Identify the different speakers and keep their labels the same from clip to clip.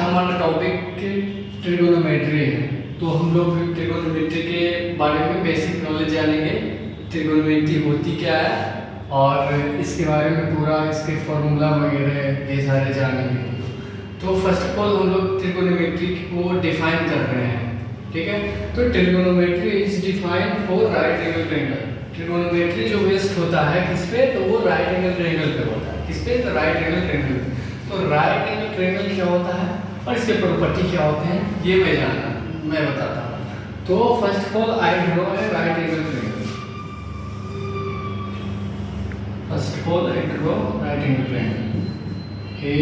Speaker 1: का हमारा topic trigonometry है। तो हम लोग ट्रिगोनोमेट्री के बारे में बेसिक नॉलेज जानेंगे, ट्रिगोनोमेट्री होती क्या है और इसके बारे में पूरा इसके फॉर्मूला वगैरह ये सारे जानेंगे। तो फर्स्ट ऑफ ऑल हम लोग ट्रिगोनोमेट्री को डिफाइन कर रहे हैं, ठीक है। तो trigonometry is defined for right angle triangle. Trigonometry जो बेस्ड होता है किस पे, तो वो राइट एंगल ट्रायंगल पे होता है। किस पे, तो राइट एंगल ट्रायंगल। तो राइट एंगल ट्रायंगल क्या होता है और इसके प्रॉपर्टी क्या होते हैं ये मैं बताता हूँ। तो first of all I draw a right angle triangle. First of all I draw right angle triangle A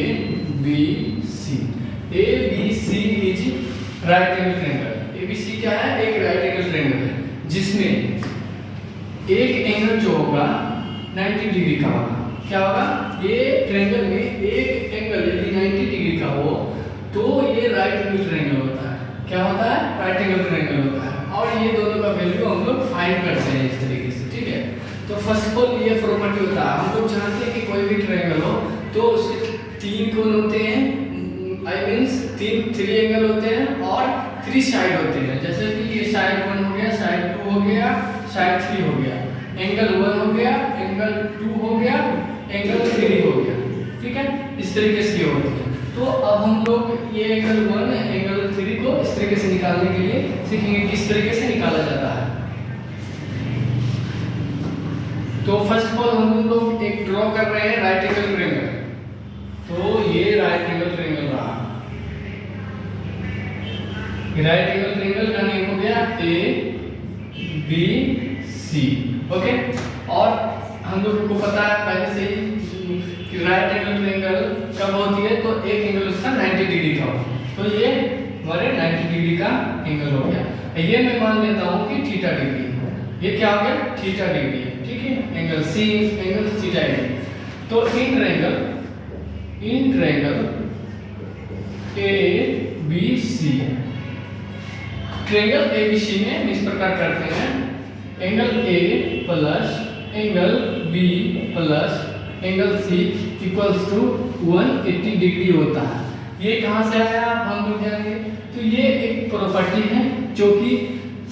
Speaker 1: B C. A B C is right angle triangle. A B C क्या है, एक राइट एंगल ट्रायंगल है जिसमें एक angle जो होगा 90 degree का होगा। क्या होगा, ये ट्रायंगल में एक एंगल यदि 90 डिग्री का हो तो ये राइट एंगल ट्रायंगल होता है। क्या होता है, राइट एंगल ट्रायंगल होता है। और ये दोनों का वैल्यू हम लोग फाइंड करते हैं इस तरीके से, ठीक है। तो फर्स्ट ऑफ ऑल ये प्रॉपर्टी होता है, हम लोग जानते हैं कि कोई भी ट्रायंगल हो तो उसके तीन कोण होते हैं, आई मीन्स थ्री एंगल होते हैं और 3 साइड होते हैं। जैसे कि ये साइड 1 हो गया, साइड 2 हो गया, साइड 3 हो गया, एंगल 1 हो गया, एंगल 2 हो गया, एंगल 3 हो गया, ठीक है। इस तरीके से ये होते हैं। तो अब हम लोग ये एंगल 1 एंगल 3 को इस तरीके से निकालने के लिए सीखेंगे किस तरीके से निकाला जाता है। तो फर्स्ट ऑफ ऑल हम लोग एक ड्रॉ कर रहे हैं राइट एंगल ट्रायंगल। तो ये राइट एंगल ट्रायंगल रहा। राइट एंगल ट्रायंगल का नेम हो गया ए बी सी, ओके। और हम लोगों को पता है पहले से ही कि राइट एंगल ट्रायंगल कब होती है, तो एक एंगल उसका 90 डिग्री का हो। तो ये हमारे 90 डिग्री का एंगल हो गया। ये मैं मान लेता हूँ कि थीटा डिग्री। ये क्या हो गया, थीटा डिग्री, ठीक है। Angle C angle theta degree. तो इन triangle A B C, triangle A B C में इस प्रकार करते हैं, angle A plus angle B plus angle C equals to 180 degree होता है। ये कहाँ से आया आप हम लोग जानेंगे। तो ये एक प्रॉपर्टी है जो कि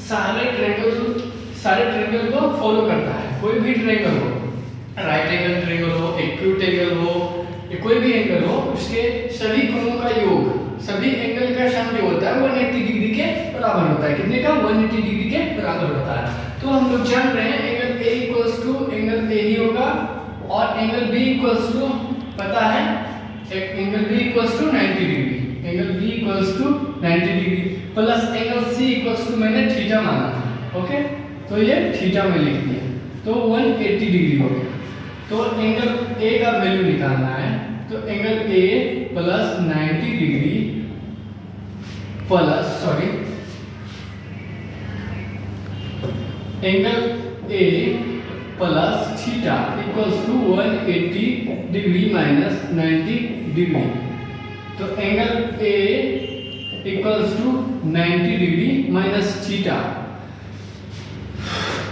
Speaker 1: सारे ट्रायंगल को फॉलो करता है। कोई भी ट्रायंगल हो, राइट एंगल ट्रायंगल हो, एक्यूट एंगल हो, या कोई भी एंगल हो, उसके सभी कोणों का योग, सभी एंगल का सम जो होता है 180 डिग्री के बराबर होता है। कितने का, 180 डिग्री के बराबर होता है। तो हम लोग जान रहे हैं angle A equals to angle A ही होगा और एंगल बी इक्वल्स टू पता है angle B equals to 90 degree, angle B equals to 90 degree plus angle C equals to मैंने थीटा माना था, ओके। तो ये थीटा में लिख दिया, तो 180 डिग्री हो गया। तो एंगल ए का वैल्यू निकालना है। तो angle A plus 90 degree plus angle A plus theta equals to 180 degree minus 90 degree. तो angle A equals to 90 degree minus theta.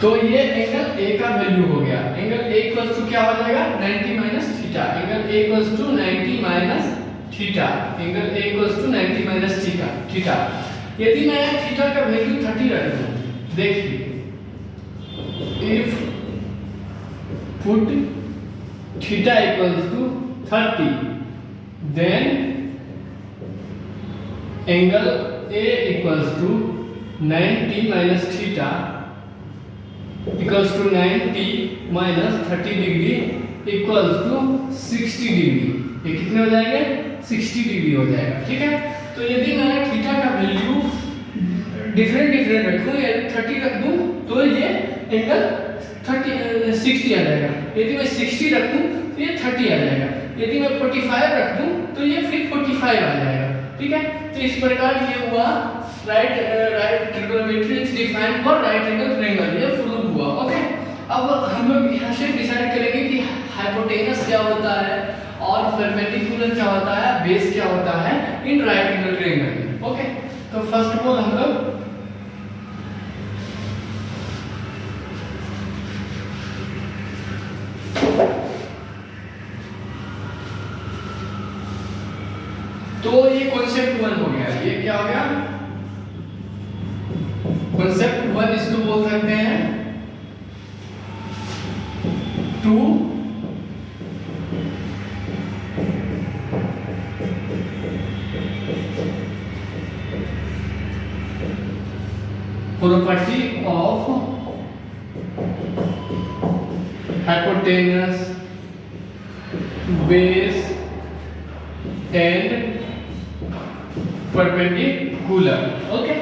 Speaker 1: तो ये एंगल ए का वैल्यू हो गया। एंगल ए इक्वल्स टू क्या हो जाएगा, 90 minus theta. Angle A equals to 90 minus theta. Angle A equals to 90 minus theta. यदि मैं थीटा का वैल्यू 30 रख दूं, देखिए if put theta equals to 30 then angle A equals to 90 minus theta equals to 90 minus 30 degree equals to 60 degree. ये कितने हो जाएंगे, 60 डिग्री हो जाएगा, ठीक है। तो यदि मैं थीटा का वैल्यू डिफरेंट रखूं या 30 रख दूं तो ये एंगल 60 आ जाएगा। यदि मैं 60 रख दूं तो ये 30 आ जाएगा। यदि मैं 45 रख दूं तो ये फिर 45 आ जाएगा, ठीक है। तो इस प्रकार ये हुआ right trigonometry is defined for right angle triangle, ये प्रूव हुआ, ओके। अब हम लोग यहाँ से डिसाइड करेंगे कि हाइपोटेनस क्या होता है और परपेंडिकुलर क्या होता है, बेस क्या होता है in right angle triangle, okay. तो फर्स्ट ऑफ ऑल हम लोग तो ये कॉन्सेप्ट 1 हो गया। ये क्या हो गया? कॉन्सेप्ट 1 इसको बोल सकते हैं 2 property of hypotenuse, base and perpendicular। Okay,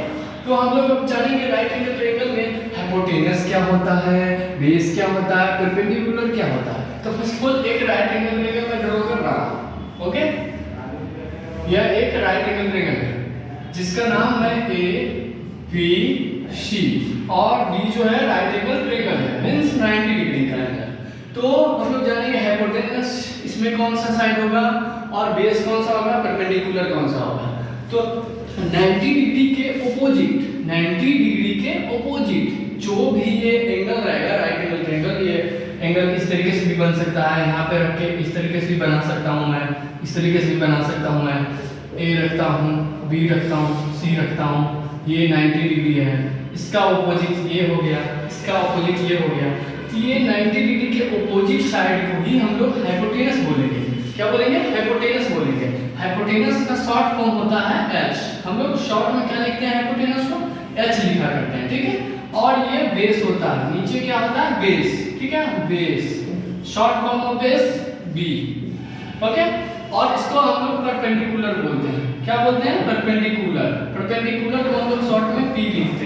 Speaker 1: तो हम लोग अब जानेंगे राइट एंगल ट्रायंगल में हाइपोटेनस क्या होता है, बेस क्या होता है, परपेंडिकुलर क्या होता है। तो फर्स्ट ऑफ ऑल एक राइट एंगल ट्रायंगल मैं ड्रॉ कर रहा हूं। ओके, यह एक राइट एंगल ट्रायंगल है जिसका नाम है ABC और D जो है राइट एंगल ट्रायंगल है, मींस 90 डिग्री का एंगल। तो हम लोग जानेंगे हाइपोटेनस इसमें कौन सा साइड होगा और बेस कौन सा होगा, परपेंडिकुलर कौन सा होगा। तो 90 डिग्री के ऑपोजिट, 90 डिग्री के ऑपोजिट जो भी ये एंगल रहेगा राइट एंगल ट्रायंगल, ये एंगल इस तरीके से भी बन सकता है, यहाँ पे रख के इस तरीके से भी बना सकता हूँ मैं, इस तरीके से भी बना सकता हूँ मैं, A रखता हूँ, B रखता हूँ, C रखता हूँ, ये 90 डिग्री है। इसका ऑपोजिट ये हो गया, इसका ऑपोजिट ये हो गया। तो ये 90 डिग्री के ऑपोजिट साइड को ही हम लोग हाइपोटेनस बोलेंगे। क्या बोलेंगे? हाइपोटेनस बोलेंगे। हाइपोटेनस का शॉर्ट फॉर्म होता है H। हम लोग शॉर्ट में क्या लिखते हैं हाइपोटेनस को? H लिखा करते हैं, ठीक है। और ये बेस होता है, नीचे क्या होता है? बेस, ठीक है, base. Short form of base B। Okay, और इसको हम लोग परपेंडिकुलर बोलते हैं। क्या बोलते हैं? परपेंडिकुलर। परपेंडिकुलर को हम लोग शॉर्ट में P लिखते